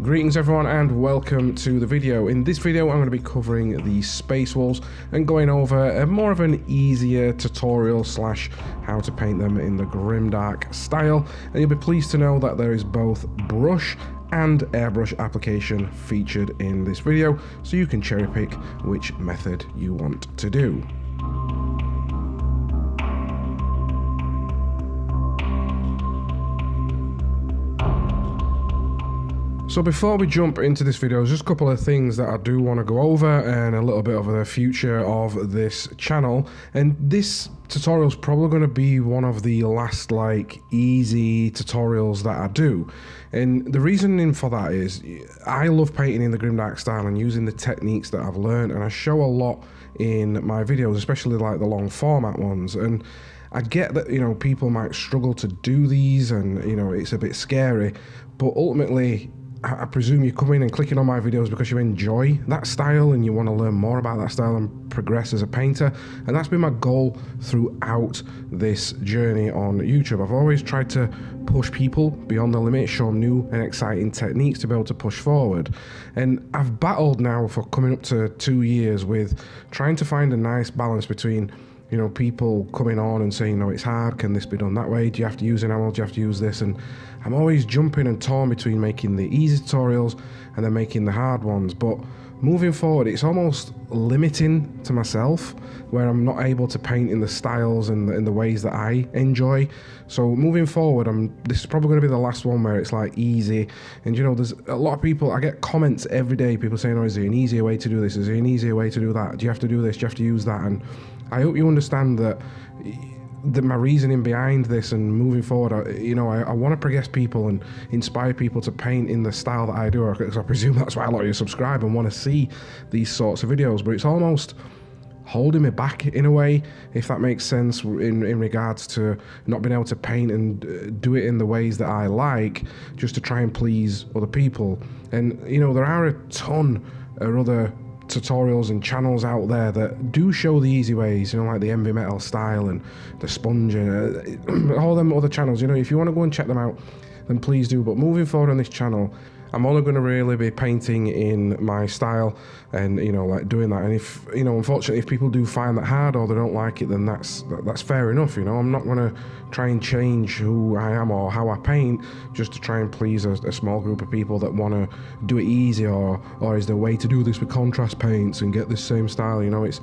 Greetings everyone and welcome to the video. In this video I'm going to be covering the space walls and going over more of an easier tutorial slash how to paint them in the Grimdark style, and you'll be pleased to know that there is both brush and airbrush application featured in this video, so you can cherry pick which method you want to do. So before we jump into this video, there's just a couple of things that I do want to go over and a little bit of the future of this channel. And this tutorial is probably going to be one of the last easy tutorials that I do. And the reasoning for that is I love painting in the Grimdark style and using the techniques that I've learned, and I show a lot in my videos, especially like the long format ones. And I get that, people might struggle to do these and, it's a bit scary, but ultimately, I presume you're coming and clicking on my videos because you enjoy that style and you want to learn more about that style and progress as a painter. And that's been my goal throughout this journey on YouTube. I've always tried to push people beyond the limit, show them new and exciting techniques to be able to push forward. And I've battled now for coming up to 2 years with trying to find a nice balance between people coming on and saying, no, it's hard, can this be done that way? Do you have to use enamel? Do you have to use this? And I'm always jumping and torn between making the easy tutorials and then making the hard ones. But moving forward, it's almost limiting to myself, where I'm not able to paint in the styles and in the ways that I enjoy. So moving forward, this is probably going to be the last one where it's easy. And there's a lot of people, I get comments every day, people saying, oh, is there an easier way to do this? Is there an easier way to do that? Do you have to do this? Do you have to use that? And I hope you understand that my reasoning behind this and moving forward, I want to progress people and inspire people to paint in the style that I do, because I presume that's why a lot of you subscribe and want to see these sorts of videos. But it's almost holding me back in a way, if that makes sense, in regards to not being able to paint and do it in the ways that I like, just to try and please other people. And there are a ton of other tutorials and channels out there that do show the easy ways, like the Envy Metal style and the sponge and all them other channels. If you want to go and check them out, then please do. But moving forward on this channel, I'm only going to really be painting in my style and doing that. And if unfortunately, if people do find that hard or they don't like it, then that's fair enough. I'm not going to try and change who I am or how I paint just to try and please a small group of people that want to do it easy, or is there a way to do this with contrast paints and get this same style. It's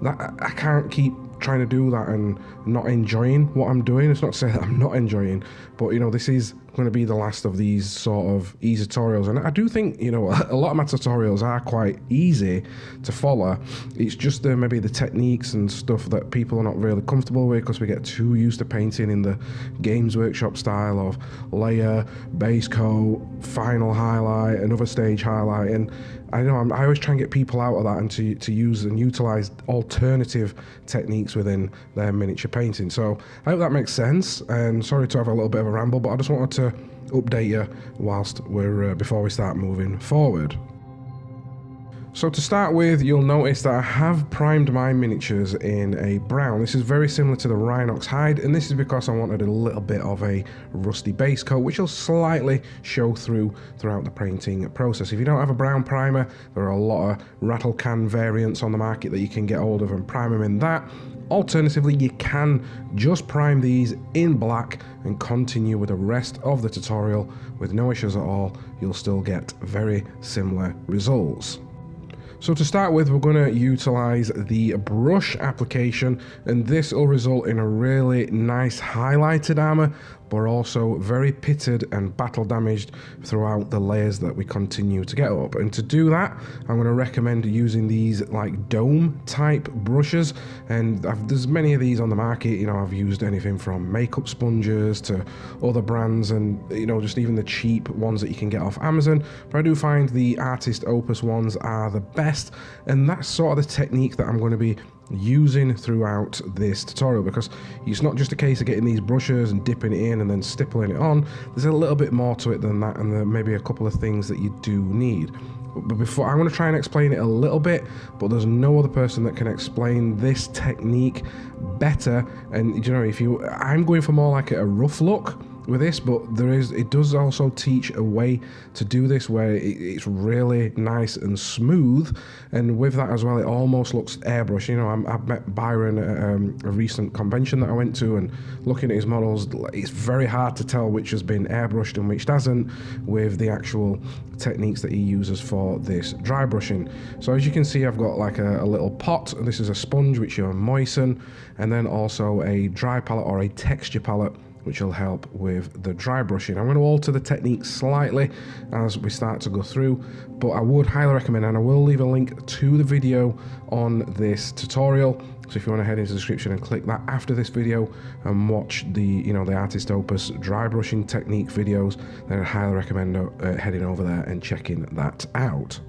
that I can't keep trying to do that and not enjoying what I'm doing. It's not to say that I'm not enjoying, but this is going to be the last of these sort of easy tutorials. And I do think a lot of my tutorials are quite easy to follow. It's just maybe the techniques and stuff that people are not really comfortable with, because we get too used to painting in the Games Workshop style of layer, base coat, final highlight, another stage highlight. And I always try and get people out of that and to use and utilize alternative techniques within their miniature painting. So I hope that makes sense, and sorry to have a little bit of a ramble, but I just wanted to update you whilst before we start moving forward. So to start with, you'll notice that I have primed my miniatures in a brown. This is very similar to the rhinox hide, and this is because I wanted a little bit of a rusty base coat, which will slightly show throughout the painting process. If you don't have a brown primer, there are a lot of rattle can variants on the market that you can get hold of and prime them in that. Alternatively, you can just prime these in black and continue with the rest of the tutorial with no issues at all. You'll still get very similar results. So to start with, we're going to utilize the brush application, and this will result in a really nice highlighted armor, but also very pitted and battle damaged throughout the layers that we continue to get up. And to do that, I'm going to recommend using these dome type brushes, and there's many of these on the market. I've used anything from makeup sponges to other brands, and just even the cheap ones that you can get off Amazon. But I do find the Artist Opus ones are the best, and that's sort of the technique that I'm going to be using throughout this tutorial, because it's not just a case of getting these brushes and dipping it in and then stippling it on. There's a little bit more to it than that, and there may be a couple of things that you do need. But before, I'm going to try and explain it a little bit, but there's no other person that can explain this technique better. And I'm going for more like a rough look, with this, but it does also teach a way to do this where it's really nice and smooth, and with that as well it almost looks airbrushed. You know, I've met Byron at a recent convention that I went to, and looking at his models, it's very hard to tell which has been airbrushed and which hasn't with the actual techniques that he uses for this dry brushing. So as you can see, I've got like a little pot. This is a sponge which you moisten, and then also a dry palette or a texture palette which will help with the dry brushing. I'm going to alter the technique slightly as we start to go through, but I would highly recommend, and I will leave a link to the video on this tutorial, so if you want to head into the description and click that after this video and watch the the Artist Opus dry brushing technique videos, then I highly recommend heading over there and checking that out.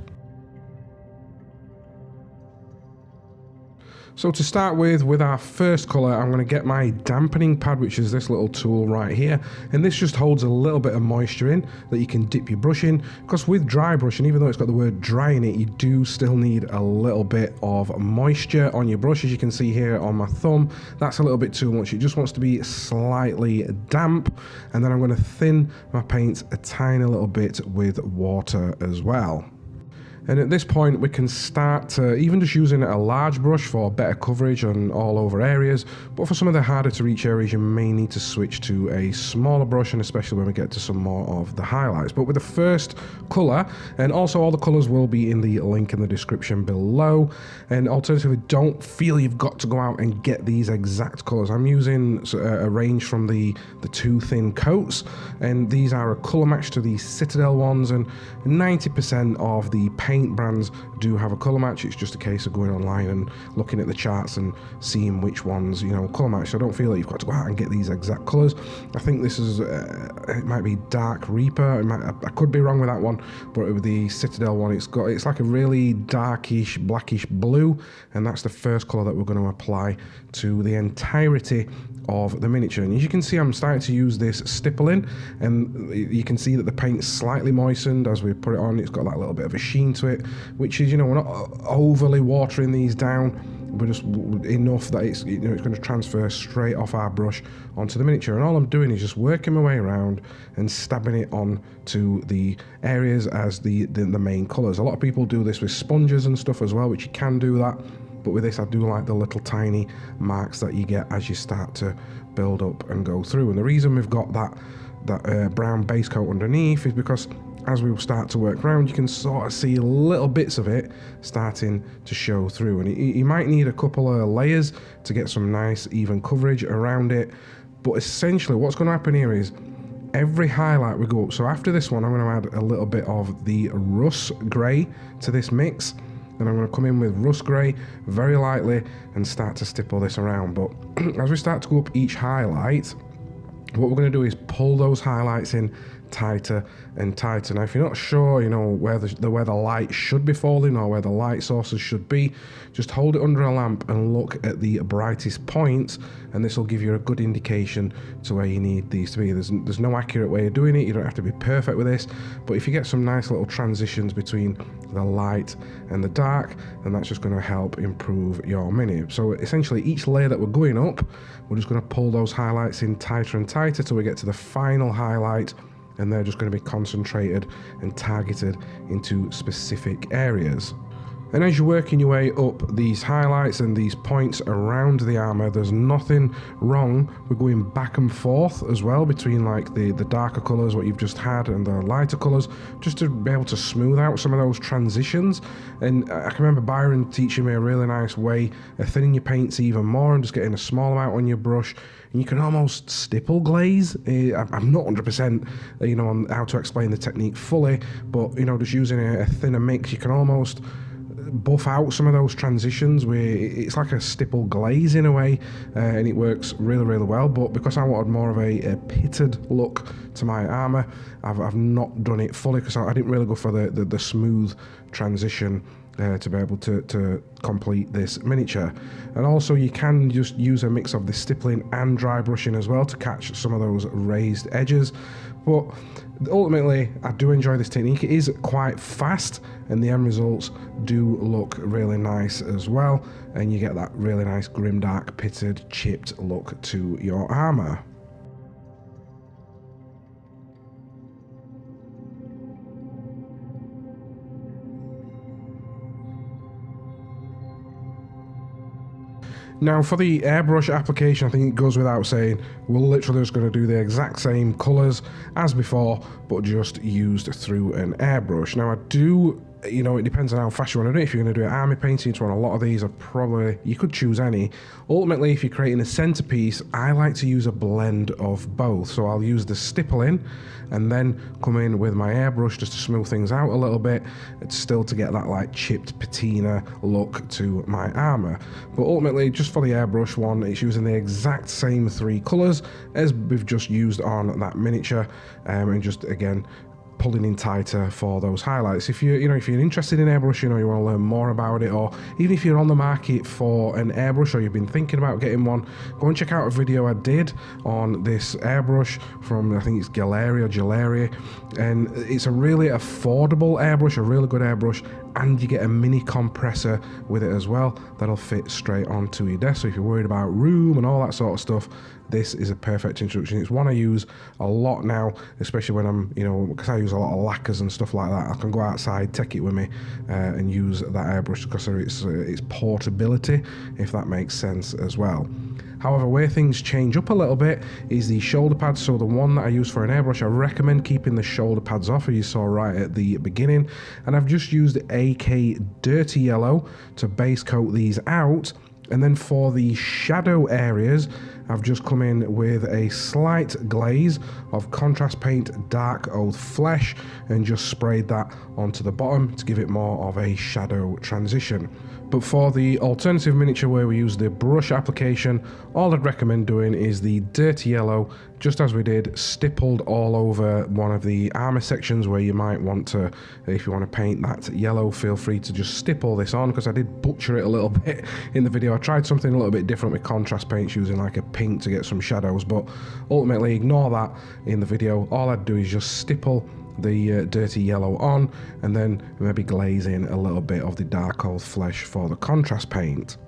So to start with our first colour, I'm going to get my dampening pad, which is this little tool right here, and this just holds a little bit of moisture in that you can dip your brush in, because with dry brushing, even though it's got the word dry in it, you do still need a little bit of moisture on your brush. As you can see here on my thumb, that's a little bit too much. It just wants to be slightly damp, and then I'm going to thin my paint a tiny little bit with water as well. And at this point we can start to, even just using a large brush for better coverage on all over areas, but for some of the harder to reach areas you may need to switch to a smaller brush, and especially when we get to some more of the highlights. But with the first colour, and also all the colours will be in the link in the description below, and alternatively don't feel you've got to go out and get these exact colours. I'm using a range from the two thin coats, and these are a colour match to the Citadel ones, and 90% of the paint brands do have a colour match. It's just a case of going online and looking at the charts and seeing which ones colour match. So don't feel like you've got to go out and get these exact colours. I think this is it might be Dark Reaper. I could be wrong with that one, but with the Citadel one, it's like a really darkish blackish blue, and that's the first colour that we're going to apply to the entirety of the miniature. And as you can see, I'm starting to use this stippling, and you can see that the paint's slightly moistened as we put it on. It's got that little bit of a sheen to it, which is, we're not overly watering these down, but just enough that it's it's going to transfer straight off our brush onto the miniature. And all I'm doing is just working my way around and stabbing it on to the areas as the main colours. A lot of people do this with sponges and stuff as well, which you can do that. But with this, I do like the little tiny marks that you get as you start to build up and go through. And the reason we've got that brown base coat underneath is because as we start to work around, you can sort of see little bits of it starting to show through. And you might need a couple of layers to get some nice even coverage around it. But essentially what's going to happen here is every highlight we go up. So after this one, I'm going to add a little bit of the RUSS grey to this mix. Then I'm going to come in with RUSS grey very lightly and start to stipple this around. But as we start to go up each highlight, what we're going to do is pull those highlights in tighter and tighter. Now if you're not sure where the light should be falling or where the light sources should be, just hold it under a lamp and look at the brightest points, and this will give you a good indication to where you need these to be. There's no accurate way of doing it. You don't have to be perfect with this, but if you get some nice little transitions between the light and the dark, then that's just going to help improve your mini. So essentially each layer that we're going up, we're just going to pull those highlights in tighter and tighter till we get to the final highlight, and they're just going to be concentrated and targeted into specific areas. And as you're working your way up these highlights and these points around the armour, there's nothing wrong with going back and forth as well between like the darker colours, what you've just had, and the lighter colours, just to be able to smooth out some of those transitions. And I can remember Byron teaching me a really nice way of thinning your paints even more and just getting a small amount on your brush. And you can almost stipple glaze. I'm not 100% on how to explain the technique fully, but just using a thinner mix, you can almost buff out some of those transitions where it's like a stipple glaze in a way, and it works really, really well. But because I wanted more of a pitted look to my armour, I've not done it fully because I didn't really go for the smooth transition to be able to complete this miniature. And also you can just use a mix of the stippling and dry brushing as well to catch some of those raised edges. But ultimately I do enjoy this technique. It is quite fast and the end results do look really nice as well, and you get that really nice grimdark pitted chipped look to your armour. Now for the airbrush application, I think it goes without saying, we're literally just going to do the exact same colours as before, but just used through an airbrush. Now I do, you know, it depends on how fast you want to do it. If you're going to do an army painting, a lot of these are probably, you could choose any. Ultimately, if you're creating a centerpiece, I like to use a blend of both. So I'll use the stipple in and then come in with my airbrush just to smooth things out a little bit. It's still to get that like chipped patina look to my armor. But ultimately, just for the airbrush one, it's using the exact same 3 colors as we've just used on that miniature, and just again, pulling in tighter for those highlights. If you're interested in airbrush, you want to learn more about it, or even if you're on the market for an airbrush or you've been thinking about getting one, go and check out a video I did on this airbrush from, I think it's Galeria, and it's a really affordable airbrush, a really good airbrush, and you get a mini compressor with it as well that'll fit straight onto your desk. So if you're worried about room and all that sort of stuff, this is a perfect introduction. It's one I use a lot now, especially when I'm, because I use a lot of lacquers and stuff like that. I can go outside, take it with me, and use that airbrush because of its portability, if that makes sense as well. However, where things change up a little bit is the shoulder pads. So the one that I use for an airbrush, I recommend keeping the shoulder pads off, as you saw right at the beginning. And I've just used AK Dirty Yellow to base coat these out. And then for the shadow areas, I've just come in with a slight glaze of contrast paint Dark Oath Flesh and just sprayed that onto the bottom to give it more of a shadow transition. But for the alternative miniature where we use the brush application, all I'd recommend doing is the Dirty Yellow, just as we did, stippled all over one of the armor sections where you might want to, if you want to paint that yellow, feel free to just stipple this on, because I did butcher it a little bit in the video. I tried something a little bit different with contrast paints, using like a pink to get some shadows, but ultimately ignore that in the video. All I'd do is just stipple the Dirty Yellow on, and then maybe glaze in a little bit of the Dark Oath Flesh for the contrast paint.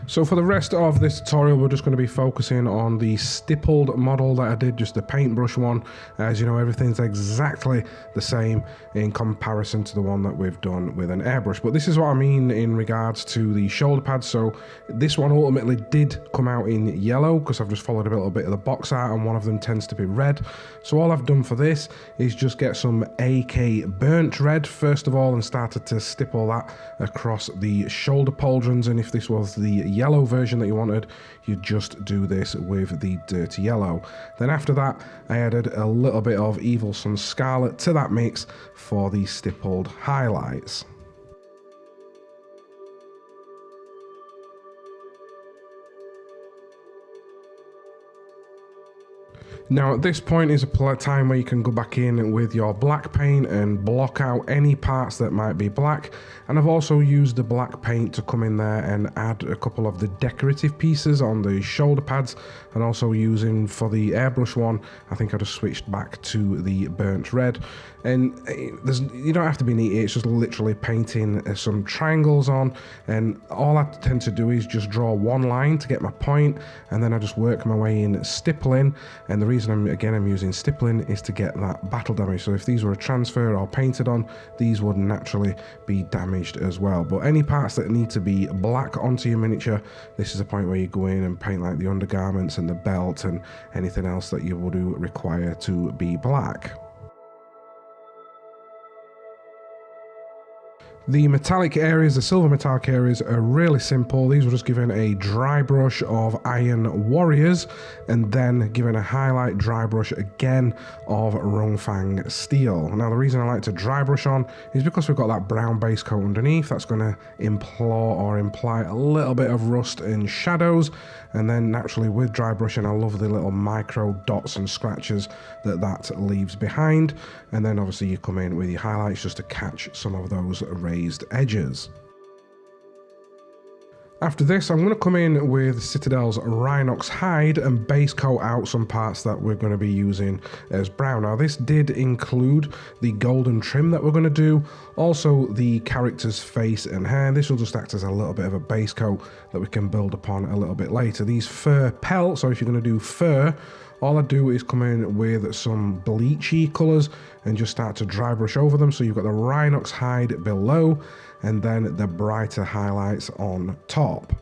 So for the rest of this tutorial, we're just going to be focusing on the stippled model that I did, just the paintbrush one. As you know, everything's exactly the same in comparison to the one that we've done with an airbrush. But this is what I mean in regards to the shoulder pads. So this one ultimately did come out in yellow because I've just followed a little bit of the box art, and one of them tends to be red. So all I've done for this is just get some AK burnt red first of all and started to stipple that across the shoulder pauldrons. And if this was the yellow version that you wanted, you just do this with the Dirty Yellow. Then after that, I added a little bit of Evil Sun Scarlet to that mix for the stippled highlights. Now at this point is a time where you can go back in with your black paint and block out any parts that might be black, and I've also used the black paint to come in there and add a couple of the decorative pieces on the shoulder pads, and also using for the airbrush one, I think I just switched back to the burnt red. And you don't have to be neat, it's just literally painting some triangles on, and all I tend to do is just draw one line to get my point, and then I just work my way in stippling. And the reason I'm using stippling is to get that battle damage. So if these were a transfer or painted on, these would naturally be damaged as well. But any parts that need to be black onto your miniature, this is a point where you go in and paint like the undergarments and the belt and anything else that you would require to be black. The metallic areas, the silver metallic areas, are really simple. These were just given a dry brush of Iron Warriors, and then given a highlight dry brush again of Rung Fang Steel. Now the reason I like to dry brush on is because we've got that brown base coat underneath. That's going to imply a little bit of rust and shadows, and then naturally with dry brushing, I love the little micro dots and scratches that leaves behind. And then obviously you come in with your highlights just to catch some of those raised edges. After this, I'm going to come in with Citadel's Rhinox Hide and base coat out some parts that we're going to be using as brown. Now this did include the golden trim that we're going to do, also the character's face and hair. This will just act as a little bit of a base coat that we can build upon a little bit later. These fur pelts, so if you're going to do fur all I do is come in with some bleachy colours and just start to dry brush over them. So you've got the rhinox hide below and then the brighter highlights on top.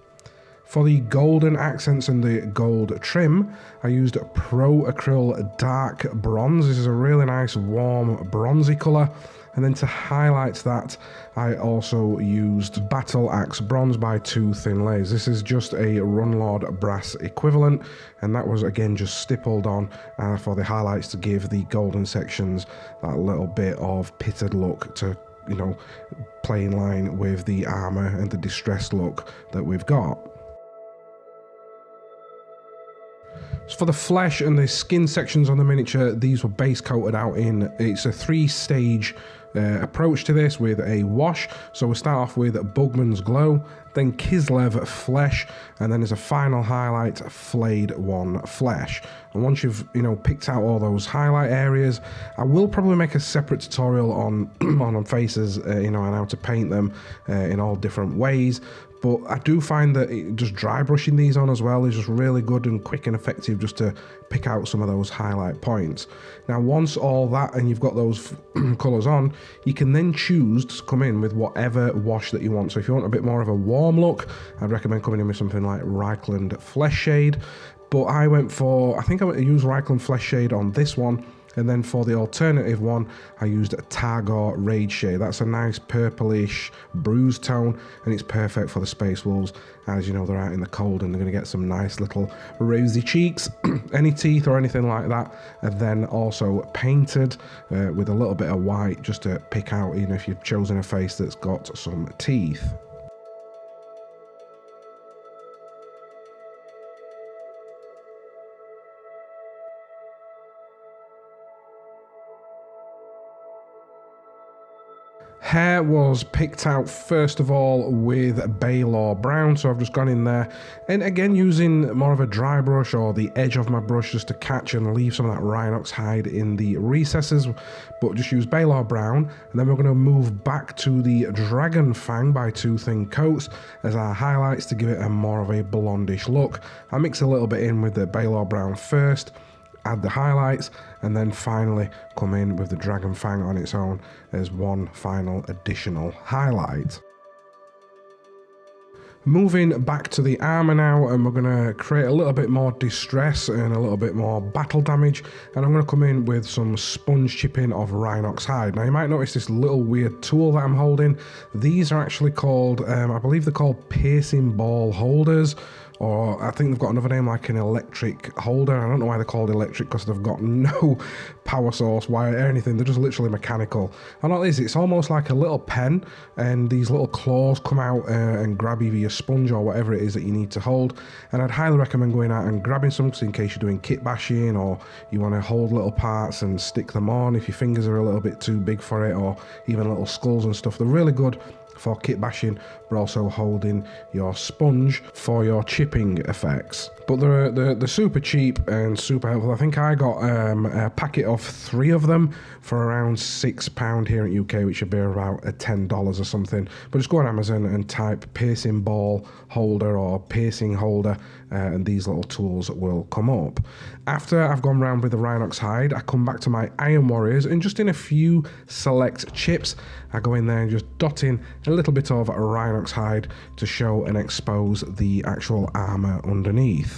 For the golden accents and the gold trim, I used Pro Acryl Dark Bronze. This is a really nice warm bronzy colour. And then to highlight that, I also used Battle Axe Bronze by 2 thin layers. This is just a Runlord Brass equivalent, and that was again just stippled on for the highlights to give the golden sections that little bit of pitted look to, you know, play in line with the armour and the distressed look that we've got. So for the flesh and the skin sections on the miniature, these were base coated out in, it's a 3-stage approach to this with a wash. So we'll start off with Bugman's Glow, then Kislev Flesh, and then as a final highlight, Flayed 1 Flesh. And once you've, you know, picked out all those highlight areas, I will probably make a separate tutorial on on faces, you know, and how to paint them in all different ways. But I do find that just dry brushing these on as well is just really good and quick and effective just to pick out some of those highlight points. Now once all that and you've got those colours on, you can then choose to come in with whatever wash that you want. So if you want a bit more of a warm look, I'd recommend coming in with something like Reichland Flesh Shade. But I went for, I think I used Reichland Flesh Shade on this one. And then for the alternative one, I used Targor Rage Shade. That's a nice purplish bruised tone, and it's perfect for the Space Wolves. As you know, they're out in the cold and they're going to get some nice little rosy cheeks, any teeth or anything like that. And then also painted with a little bit of white just to pick out, you know, if you've chosen a face that's got some teeth. Hair was picked out first of all with Balor Brown, so I've just gone in there and again using more of a dry brush or the edge of my brush just to catch and leave some of that rhinox hide in the recesses, but just use Balor Brown. And then we're going to move back to the Dragon Fang by 2 thin coats as our highlights to give it a more of a blondish look. I mix a little bit in with the Balor Brown first, add the highlights, and then finally come in with the Dragon Fang on its own as one final additional highlight. Moving back to the armour now, and we're going to create a little bit more distress and a little bit more battle damage, and I'm going to come in with some sponge chipping of rhinox hide. Now you might notice this little weird tool that I'm holding. These are actually called, I believe they're called piercing ball holders, or I think they've got another name like an electric holder. I don't know why they're called electric, because they've got no power source, wire, or anything. They're just literally mechanical. And what it is, it's almost like a little pen, and these little claws come out and grab either your sponge or whatever it is that you need to hold. And I'd highly recommend going out and grabbing some in case you're doing kit bashing, or you want to hold little parts and stick them on if your fingers are a little bit too big for it, or even little skulls and stuff. They're really good for kit bashing, but also holding your sponge for your chipping effects. But they're super cheap and super helpful. I think I got a packet of 3 of them for around £6 here in UK, which would be about $10 or something. But just go on Amazon and type piercing ball holder or piercing holder, and these little tools will come up. After I've gone round with the rhinox hide, I come back to my Iron Warriors, and just in a few select chips, I go in there and just dot in a little bit of rhinox hide to show and expose the actual armour underneath.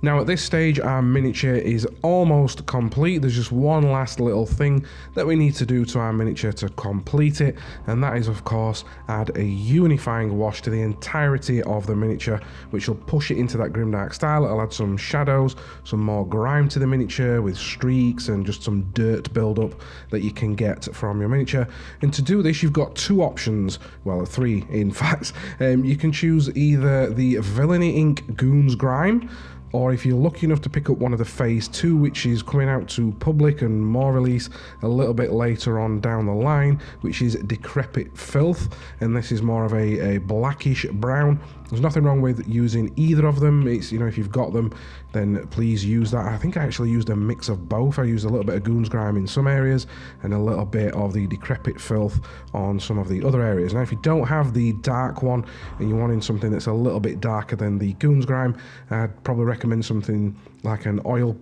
Now at this stage our miniature is almost complete. There's just one last little thing that we need to do to our miniature to complete it, and that is of course add a unifying wash to the entirety of the miniature, which will push it into that Grimdark style. It'll add some shadows, some more grime to the miniature with streaks and just some dirt buildup that you can get from your miniature. And to do this you've got 2 options, well 3 in fact. You can choose either the Villainy Inc. Goons Grime, or if you're lucky enough to pick up one of the Phase 2, which is coming out to public and more release a little bit later on down the line, which is Decrepit Filth, and this is more of a blackish brown. There's nothing wrong with using either of them. It's, you know, if you've got them, then please use that. I think I actually used a mix of both. I used a little bit of goons grime in some areas and a little bit of the decrepit filth on some of the other areas. Now, if you don't have the dark one and you're wanting something that's a little bit darker than the goons grime, I'd probably recommend something like an oil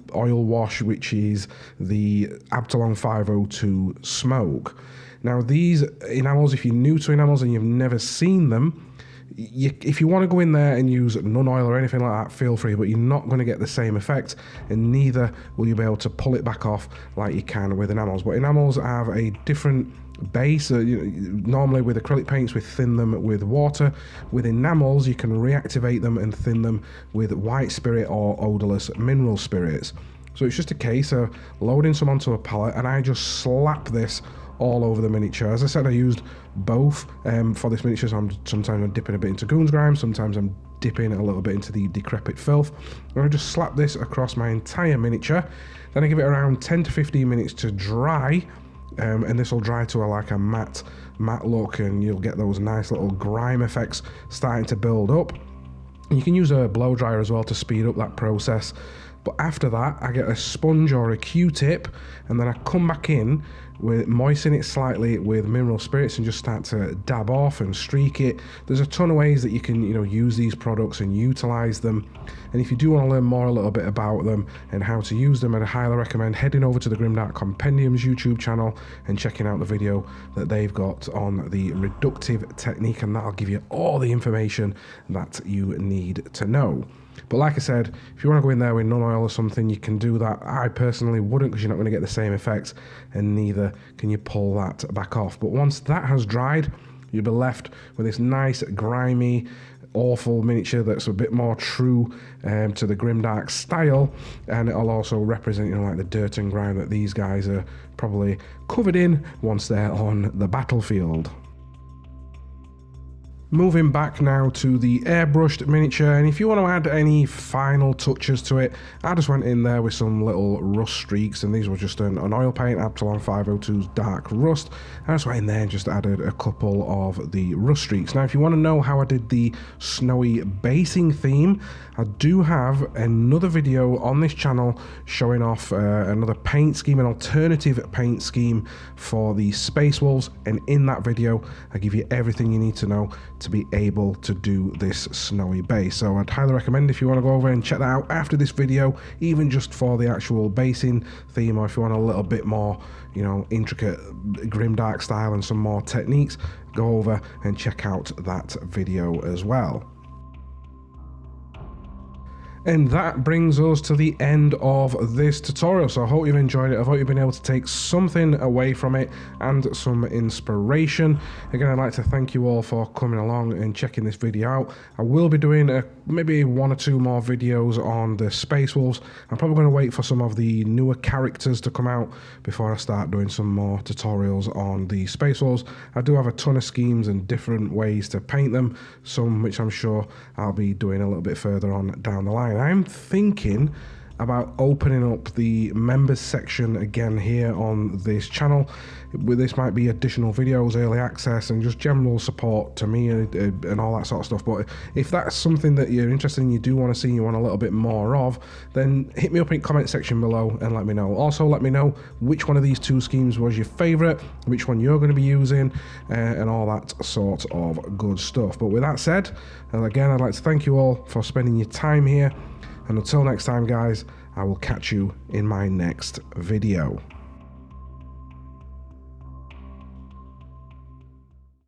wash, which is the Absalom 502 smoke. Now, these enamels, if you're new to enamels and you've never seen them, if you want to go in there and use none oil or anything like that, feel free, but you're not going to get the same effect, and neither will you be able to pull it back off like you can with enamels. But enamels have a different base. Normally with acrylic paints we thin them with water. With enamels you can reactivate them and thin them with white spirit or odorless mineral spirits. So it's just a case of loading some onto a palette, and I just slap this all over the miniature. As I said, I used both for this miniature, so sometimes I'm dipping a bit into goons grime, sometimes I'm dipping a little bit into the decrepit filth, and I just slap this across my entire miniature. Then I give it around 10 to 15 minutes to dry, and this will dry to like a matte look, and you'll get those nice little grime effects starting to build up. And you can use a blow dryer as well to speed up that process. But after that, I get a sponge or a Q-tip, and then I come back in, moisten it slightly with mineral spirits and just start to dab off and streak it. There's a ton of ways that you can, you know, use these products and utilize them. And if you do want to learn more a little bit about them and how to use them, I'd highly recommend heading over to the Grimdark Compendiums YouTube channel and checking out the video that they've got on the reductive technique, and that'll give you all the information that you need to know. But like I said, if you want to go in there with none oil or something, you can do that. I personally wouldn't, because you're not going to get the same effect, and neither can you pull that back off. But once that has dried, you'll be left with this nice, grimy, awful miniature that's a bit more true to the Grimdark style, and it'll also represent, you know, like the dirt and grime that these guys are probably covered in once they're on the battlefield. Moving back now to the airbrushed miniature, and if you want to add any final touches to it, I just went in there with some little rust streaks, and these were just an oil paint, Absalom 502's Dark Rust. I just went in there and just added a couple of the rust streaks. Now, if you want to know how I did the snowy basing theme, I do have another video on this channel showing off another paint scheme, an alternative paint scheme for the Space Wolves, and in that video I give you everything you need to know to be able to do this snowy base. So I'd highly recommend, if you want to go over and check that out after this video, even just for the actual basing theme, or if you want a little bit more, you know, intricate Grimdark style and some more techniques, go over and check out that video as well. And that brings us to the end of this tutorial. So I hope you've enjoyed it. I hope you've been able to take something away from it and some inspiration. Again, I'd like to thank you all for coming along and checking this video out. I will be doing maybe 1 or 2 more videos on the Space Wolves. I'm probably going to wait for some of the newer characters to come out before I start doing some more tutorials on the Space Wolves. I do have a ton of schemes and different ways to paint them, some which I'm sure I'll be doing a little bit further on down the line. I'm thinking about opening up the members section again here on this channel. This might be additional videos, early access, and just general support to me and all that sort of stuff. But if that's something that you're interested in, you do want to see, you want a little bit more of, then hit me up in the comment section below and let me know. Also, let me know which one of these 2 schemes was your favorite, which one you're going to be using, and all that sort of good stuff. But with that said, and again, I'd like to thank you all for spending your time here. And until next time, guys, I will catch you in my next video.